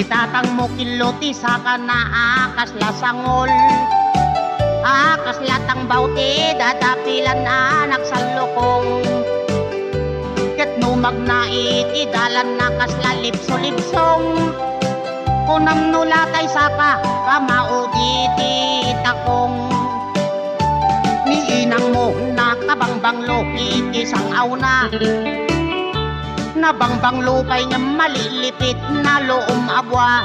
Itatang mo kiloti sa kanaakas lasangol, akas latang bauti dadapilan anak sa lukong. Ket numag na itidalan na kaslalipso-lipsong, kunam nulatay saka kamauditi takong. Ni inang mo na kabangbanglo itisang auna, nabangbang lupay nga malilipit na loom abwa.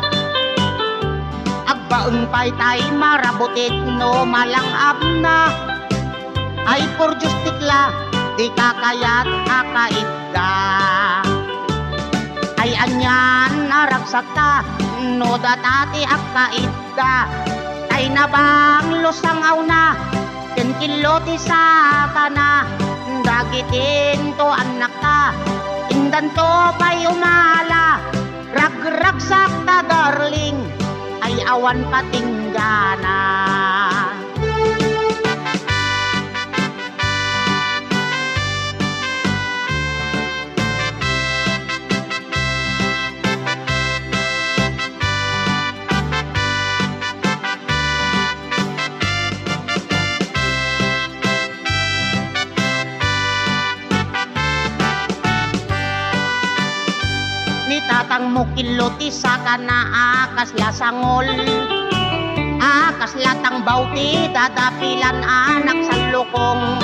Agbaeng pay tay marabutit no malangap na, ay por justikla di kakayat akaitda. Ay anyan naragsak ta no datati akaitda, ay nabang lusang auna ken kiloti sa kana. Dagitin to anak ta indan to pay umala, ragragsak ta darling ay awan patinggana. Tatang mo kiloti sa kanaakas lasangol, akas latang bauti dadapilan anak sa lukong.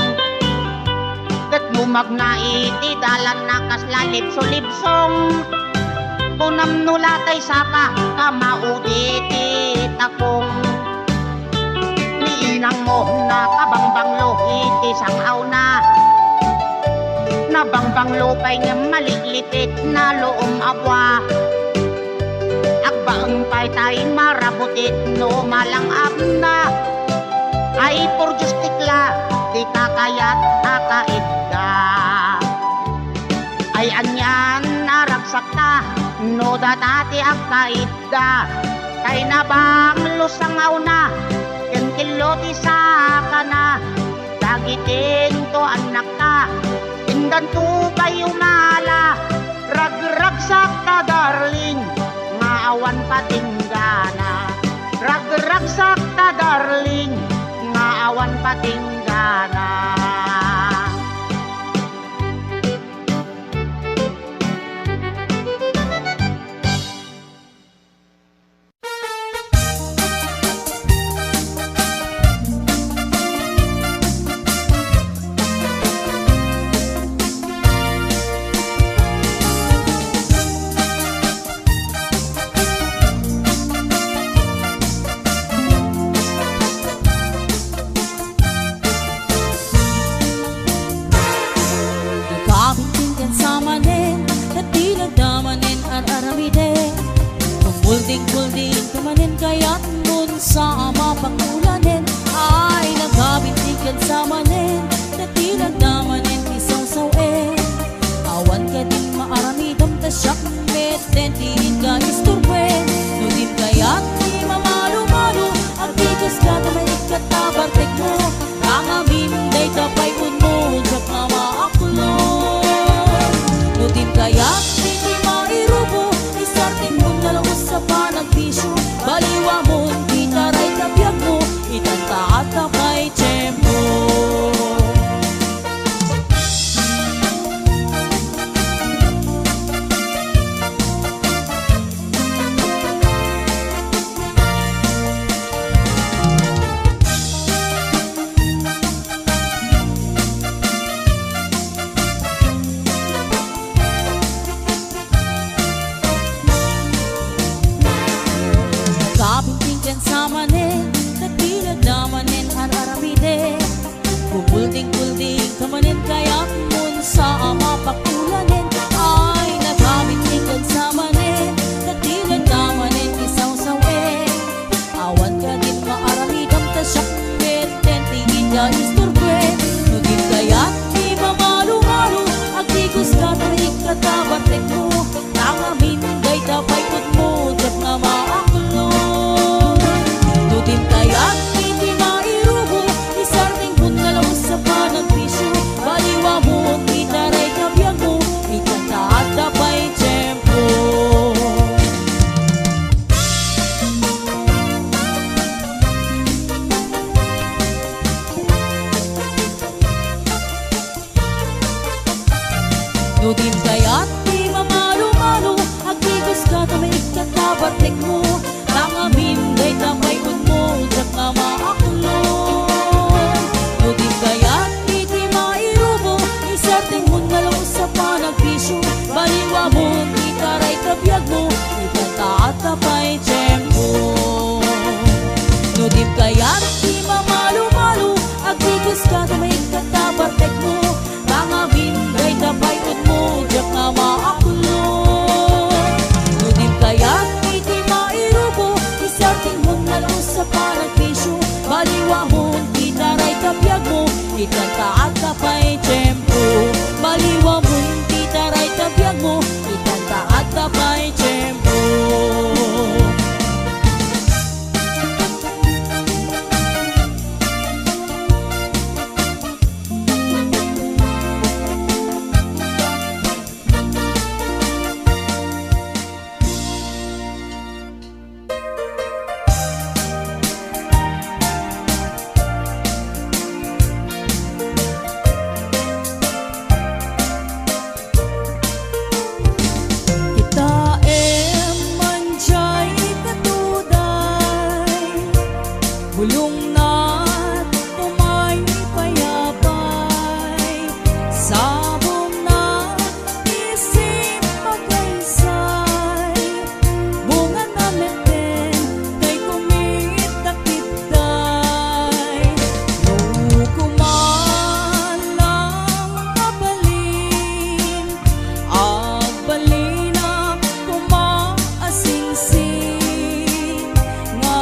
Ket numag na itidalan na kaslalipso-lipsong, kunam nulatay saka kamauditi takong. Ni inang mo na kabangbanglo itisang auna, nabangbang lupay nga maliglipit na loom abwa. Agbaeng pay tay marabutit no malangap na, ay por justikla di kakayat akaitda. Ay anyan naragsak ta no datati akaitda, kay nabang lusang auna ken kiloti sa kana. Dagitin to anak ta indan to kayo mala, ragragsak ta darling nga awan patinggana. Ragragsak ta darling nga awan patinggana. Bulding kamanin kaya't nun sa ama pangulanin, ay nagabintigan sa manin dati nagdamanin isaw-sawin. Awan ka din maaramidam ta siyak meten di ka isturben. Nudim kaya't di mamalo-malo agtigas ka kamay ikatabartek mo, nangaminday kapay mo jak nga maaklo. Nudim kaya't di mairubo isarting mo nalawas sa panagbisyo, baliwa mo di taray kabiyag mo, itantaat ka kay tiyempo. Ikanta at kapay tiyempo. Baliwa mo hindi taray tabiyag mo. Ikanta at kapay tiyempo. Bulong na't umay payapay, sabong na isip magaysay, bunga na meten kay kumitakitay. Nukumalang mabalin, agbalina kumaasingsing, nga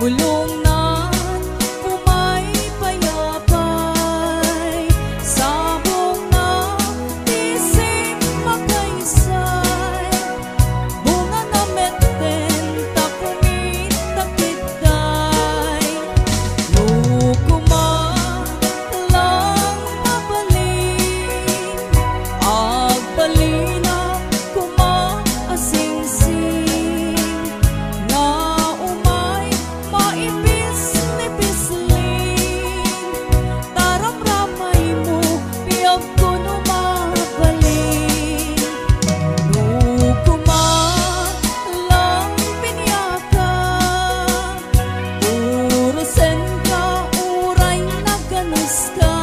bulong na't umay payapay, sabong na isip magaysay, bunga na meten ta kumitakitay. Nukumalang mabalin, agbalina kumaasingsing, nga taramramay mo biyag ko numabalik. Nukumalang pinyaka, urusen ka uray naganas ka,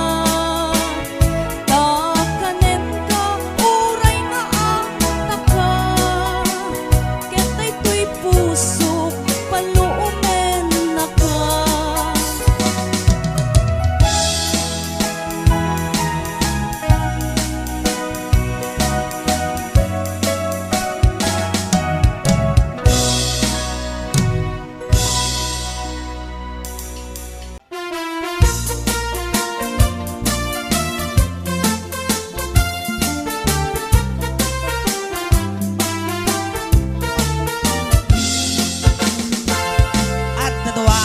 takanen ka uray naatak ka, ketay to'y puso paluumen na ka. At nadwa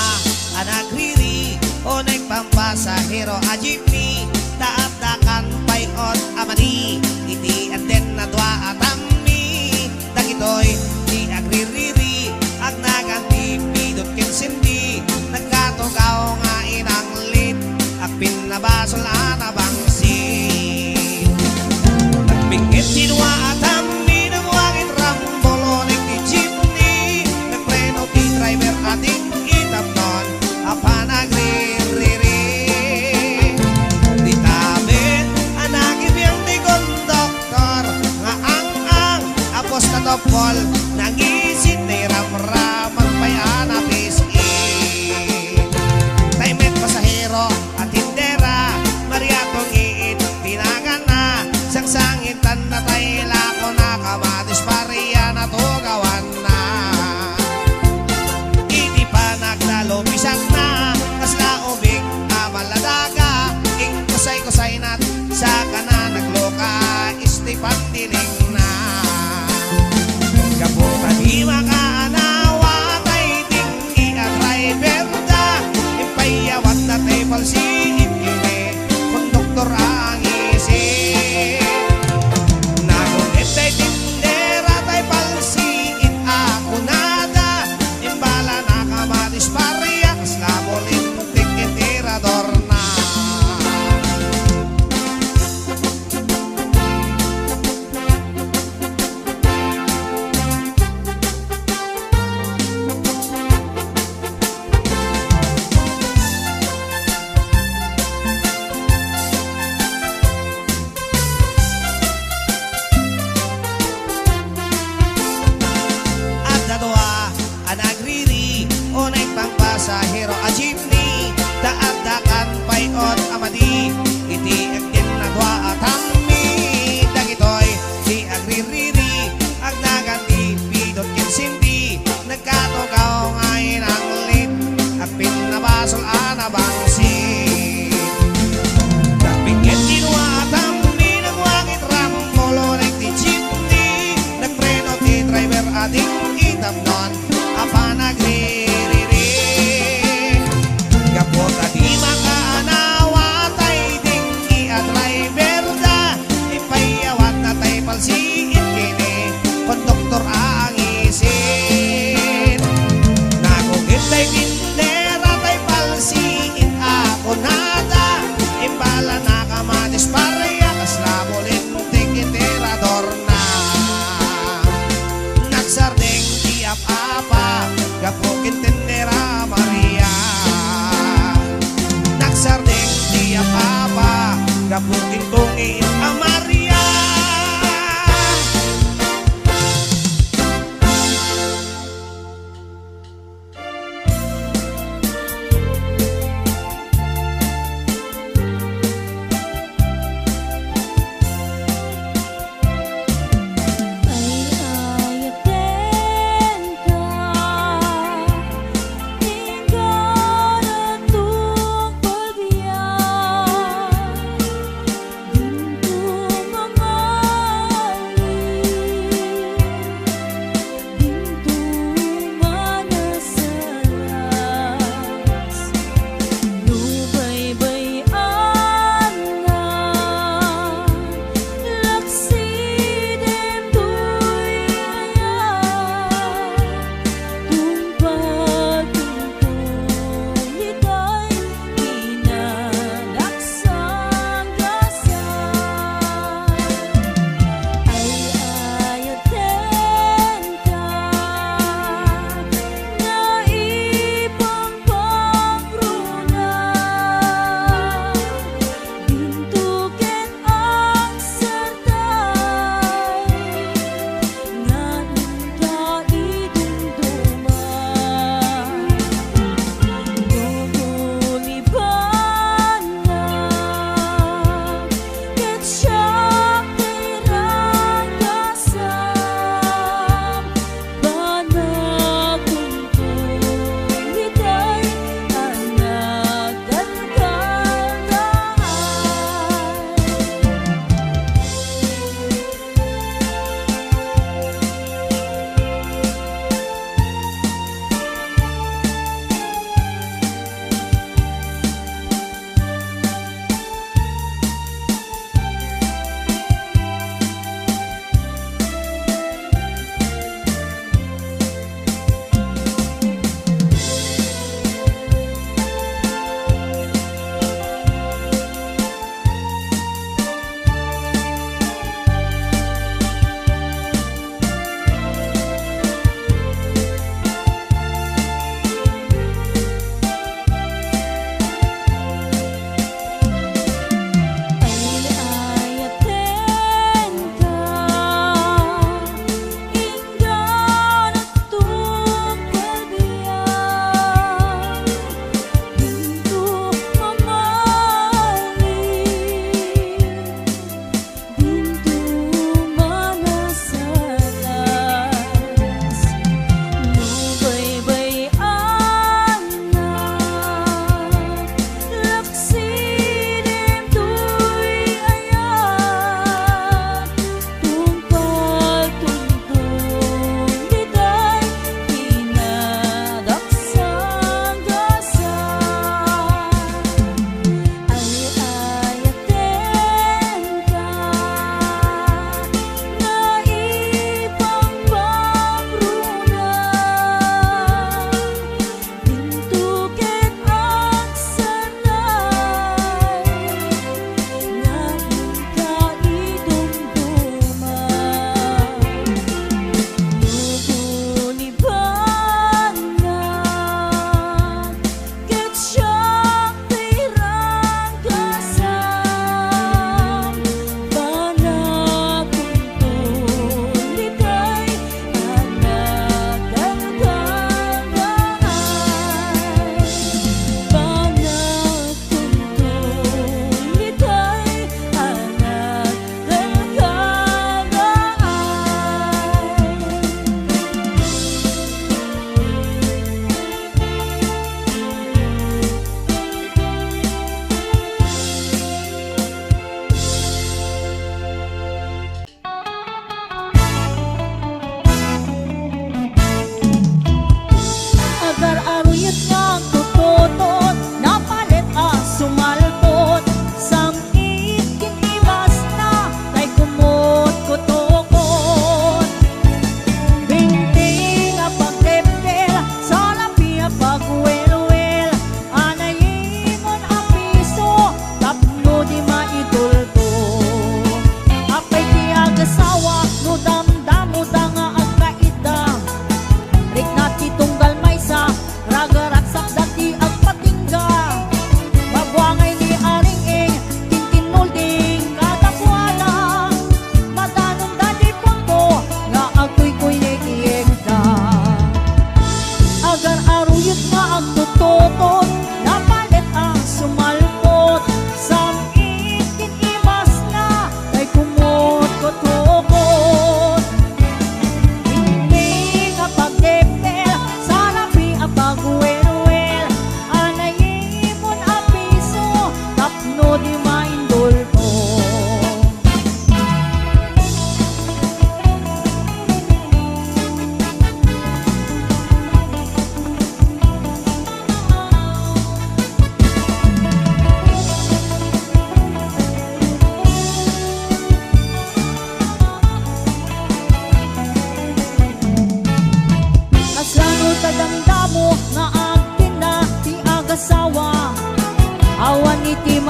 ang nagriri o nagpampasahero a jeepney, taat-dakan payot amani, iti anden nadwa at ammi, dagitoy di agririri, ang naganti pidot kinsindi, nagkatugaw nga inanglit, at pinabasol na bangsi. Nagbingit sinwa at ammi, nagwangit rambolo, nagti-jeepney, nagpreno ti driver ating itamnon, apa nagririri. Di tabit, anagibiyang di konduktor, nga ang apos na topol, nangisit ni ramramang payanapis taimet pasahero at tindera, mariatong iit, tinagan na, sangsangitan na tayla ko na kamatis pariya na tugawan na. Iti pa naglalupisan na, kasla ubig amaladaga, ing kusay-kusay nat, sa kana nagloka, istipan diling na. Kaputa di makaanawa, ading itamnon apa nagririring kapota di makaanawa tay ding at driver da ipayawat na tay palsiin kini konduktor ang isin nakugit tay tindera tay palsiin ako nada imbala na kamatis pareya kaslabulin tikitirador na nagsardeng tiap-apa gapukin tindera Maria nagsardeng tiap-apa gapukin tungin ang Maria Ay ayaten ka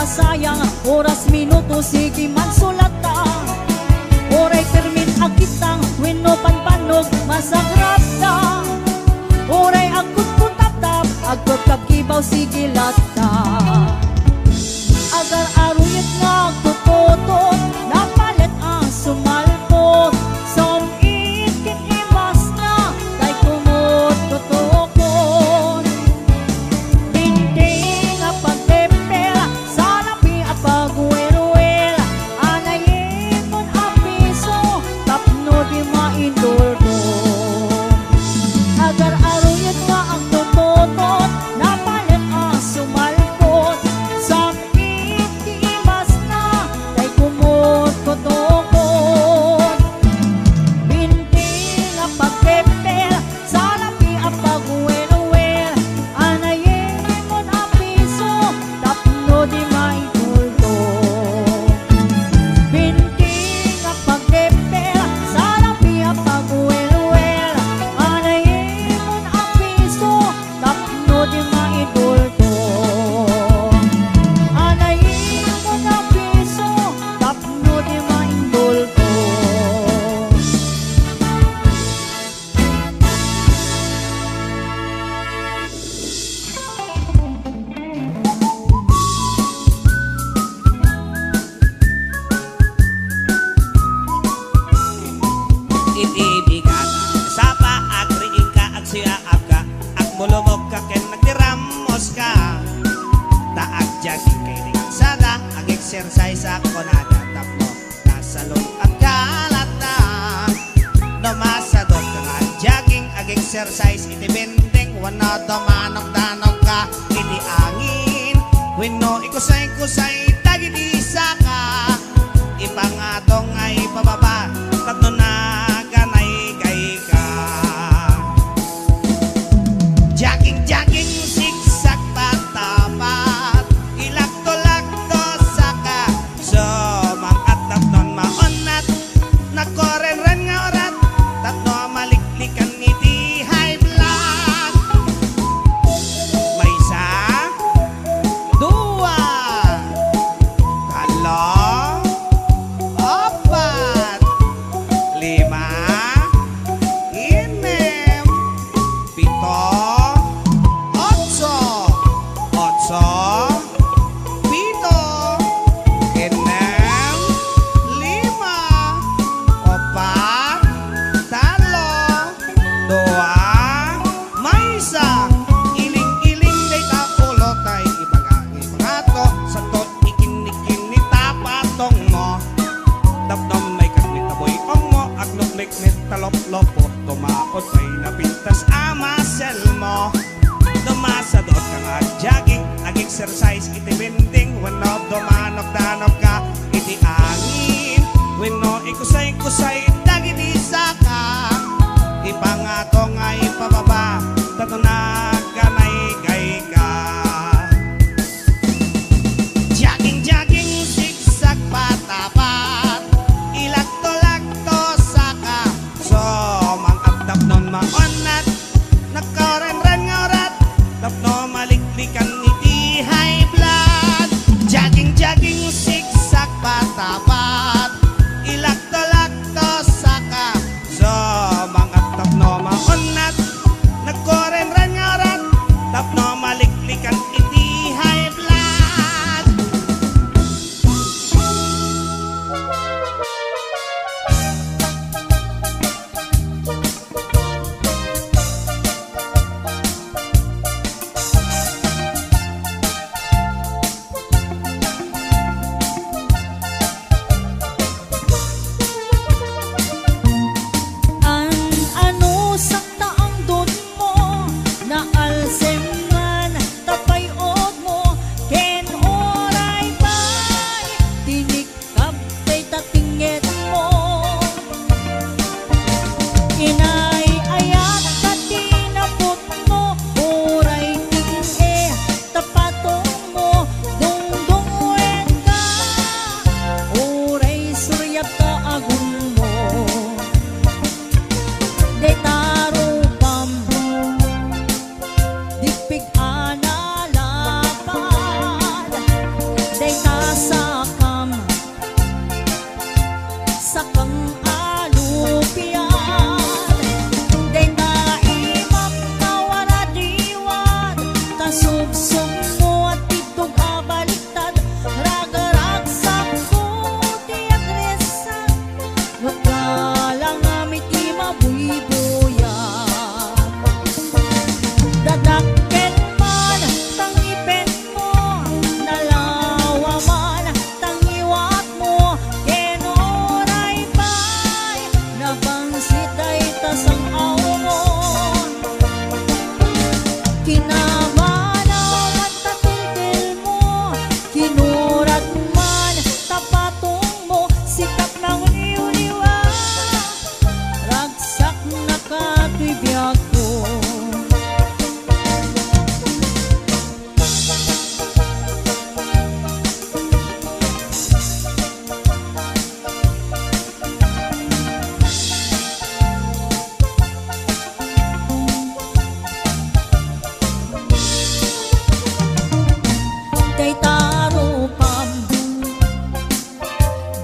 masayang oras minuto sige man sulata. Oray permin akitang wenno panpanog masagrap ta. Oray agkut putap-tap agkut kakibaw sige lata. Agar aruyot nga kutotot napalit ang sumalpot. Som ikin imas na kay kumot kutokon. Hindi nga pagtepel sa lapi at pagwelwel. Anayin mon ang piso tapno di mainduldo. Agar aruyot nga ang kutotot napalit ang sumalpot. Som imas na kay kumot kutokon. Binti nga pagtepel sa lapi at pagwelwel. Anayin mon ang piso tapno di mainduldo. Binti nga pagtepel sa lapi at pagwelwel. Anayin mon ang piso tapno di mainduldo. Anayin mon ang piso tapno di mainduldo. Itibigan sa paagriing ka at siyaap ka at mulumog ka ken nagtiramos ka. Taag jogging kay sada ang exercise ako nadatapmo nasalong at kalata. Namasadot ka nga jogging ag exercise iti bending wano domanok-danok ka iti angin. Wenno ikusay-kusay tagiti saka ipangatong ay pababa tatno na ganay kay ka. Jogging zigzag patapat ilakto-lakto saka sumang at tatnon maunat nakoren-ren nga orat tatno maliklikan iti high blood. May isa, dua, talo, apat, lima, inem, pito, otso, pito, inem, lima, opat, talo, dua, may isa, iling-iling day tapulo tay ibagagi pangato santot ikin-ikin ni tapatong mo. Tapdom may kagnit na boy mo agnok mekmet talop-lopo tumaot ay napintas amasel mo. Dumasadot ka nga jogging ag exercise iti bending wano domanok-danok ka iti angin. Wenno ikusay-kusay dagiti saka ipangato nga ipababa tato na ganay kay ka. Jogging zigzag patapat ilakto-lakto saka somang at tapnon maunat nakaren-ren nga orat tapno maliklikan iti high blood. Jogging zigzag patapat ilakto-lakto saka somang at tapno maunat biyag ko. Kay taro pam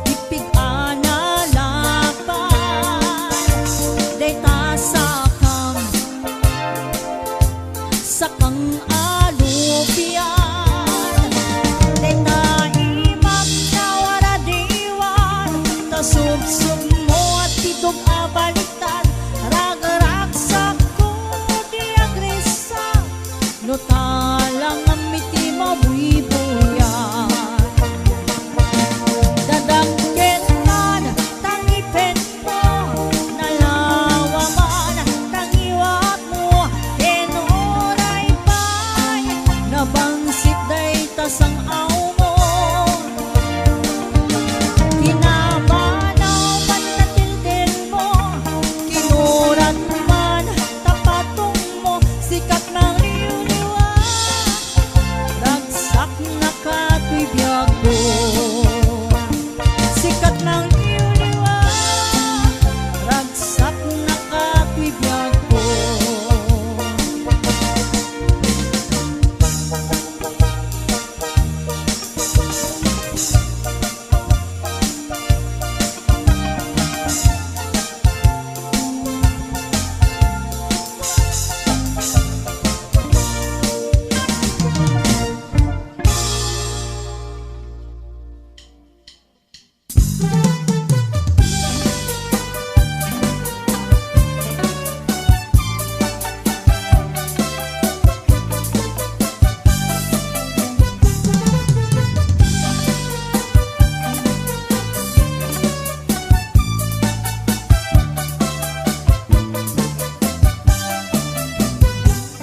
dipig ana laban, day ta sakang alupian, day ta imam na wala diwan, ta subsub mo at tidog abaliktad, rag-ragsak ko di agresa, no talang ang miti mabuibuyan. Dadangketan tangipin mo, nalawaman tangiwat mo, enoray pa'y nabangsit day tasang aw mo. Kinamanaw man natilden mo, kinurat man tapatong mo, sikat ng liw-liwa, ragsak na kato'y biyag ko. Sikat ng liw-liwa, ragsak na kato'y biyag ko.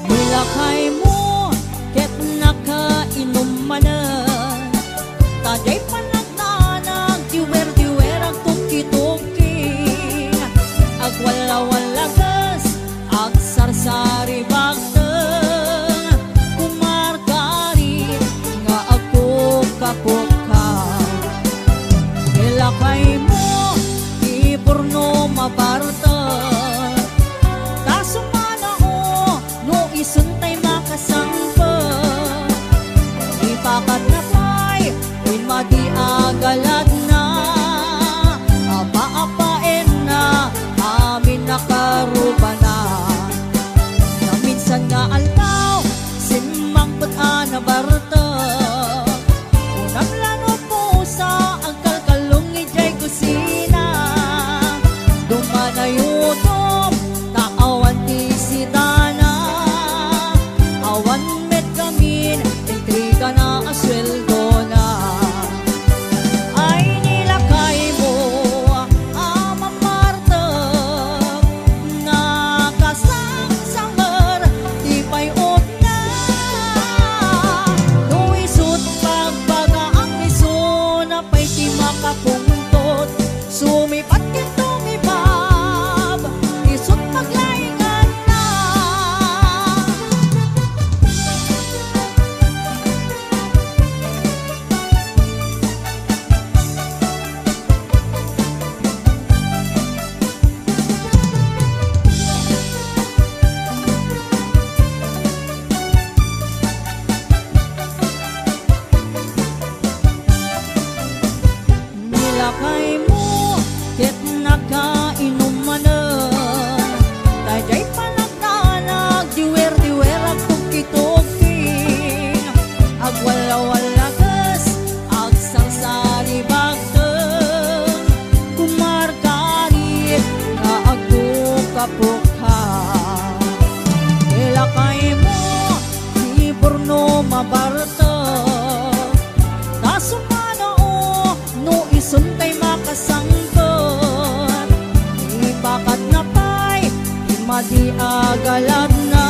Nilakay mo, ket nakainom manan, taday panagtanag, diwer-diwer ang tuki-tuki, agwala-walagas, ag sarsari bagteng, kumargari, nga agkuk-kakuka. Nilakay mo, iporno mabarteng, tasumana o no isuntay makasangpa, ipakat na pa'y madi agalad na, apa-apain na amin nakaruba na, na minsan nga altaw sinmang pag-ana barta, unang lano po sa ang kalkalong ijay kusina, dumanayutom taawan ti sidana, awan met kamin intriga na asweldo na. Ay nilakay mo ama Marta, nakasangsangar di payot na, no isut pagbaga ang iso na pa'y di makapuntot, sumipat kito mibab, isut paglaingan na. Nilakay mo, ket nakainom manan, taday panagtanag, diwer-diwer ang tuki-tuki, agwala-walagas, ag sarsari bagteng, kumargari, nga agkuk-kapuka. Nilakay mo, iporno mabarta, tasumana o no isuntay makasangkot, ipakat na pa'y madi agalad na,